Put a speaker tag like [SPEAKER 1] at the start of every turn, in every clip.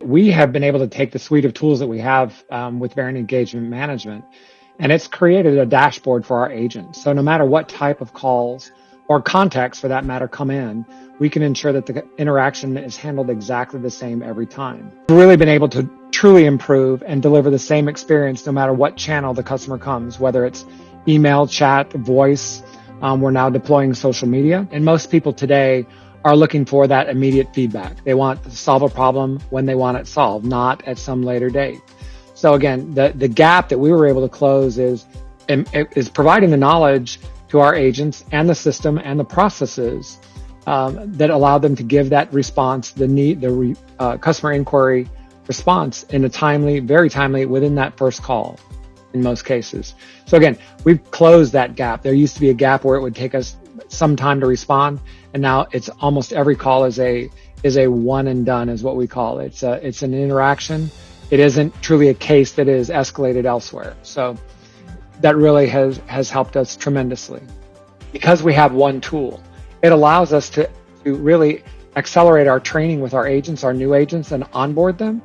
[SPEAKER 1] we have been able to take the suite of tools that we have with Verint Engagement Management, and it's created a dashboard for our agents. So no matter what type of calls or contacts, for that matter, come in, we can ensure that the interaction is handled exactly the same every time. We've really been able to truly improve and deliver the same experience no matter what channel the customer comes, whether it's email, chat, voice. We're now deploying social media, and most people today are looking for that immediate feedback. They want to solve a problem when they want it solved, not at some later date. So again, the gap that we were able to close is providing the knowledge to our agents and the system and the processes that allow them to give that response, the customer inquiry response in a timely, very timely, within that first call in most cases. So again, we've closed that gap. There used to be a gap where it would take us some time to respond, and now it's almost every call is a one and done, is what we call it. It's an interaction. It isn't truly a case that is escalated elsewhere. So that really has helped us tremendously. Because we have one tool, it allows us to really accelerate our training with our agents, our new agents, and onboard them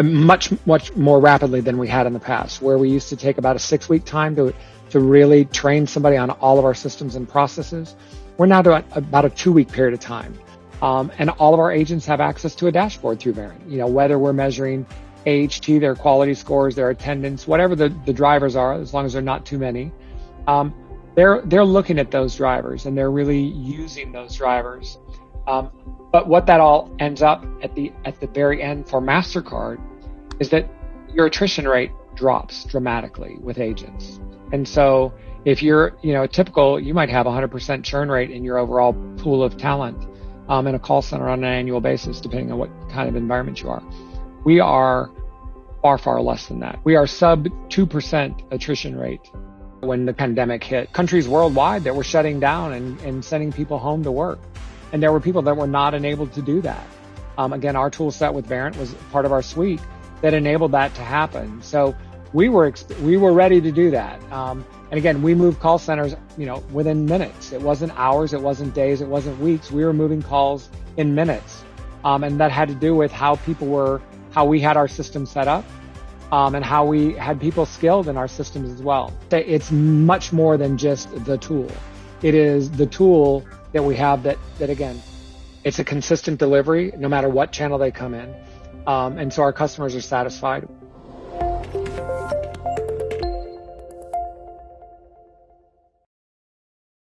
[SPEAKER 1] much more rapidly than we had in the past, where we used to take about a 6-week time to really train somebody on all of our systems and processes. We're now doing about a 2-week period of time. And all of our agents have access to a dashboard through Verint. You know, whether we're measuring AHT, their quality scores, their attendance, whatever the drivers are, as long as they're not too many, they're looking at those drivers and they're really using those drivers. But what that all ends up at the very end for Mastercard is that your attrition rate drops dramatically with agents. And so if you're, typical, you might have 100% churn rate in your overall pool of talent in a call center on an annual basis, depending on what kind of environment you are. We are far, far less than that. We are sub 2% attrition rate when the pandemic hit. Countries worldwide that were shutting down and sending people home to work. And there were people that were not enabled to do that. Again, our tool set with Verint was part of our suite that enabled that to happen. So we were ready to do that. And again, we moved call centers, within minutes. It wasn't hours, it wasn't days, it wasn't weeks. We were moving calls in minutes. And that had to do with how we had our system set up, and how we had people skilled in our systems as well. It's much more than just the tool. It is the tool that we have that again, it's a consistent delivery no matter what channel they come in. And so our customers are satisfied.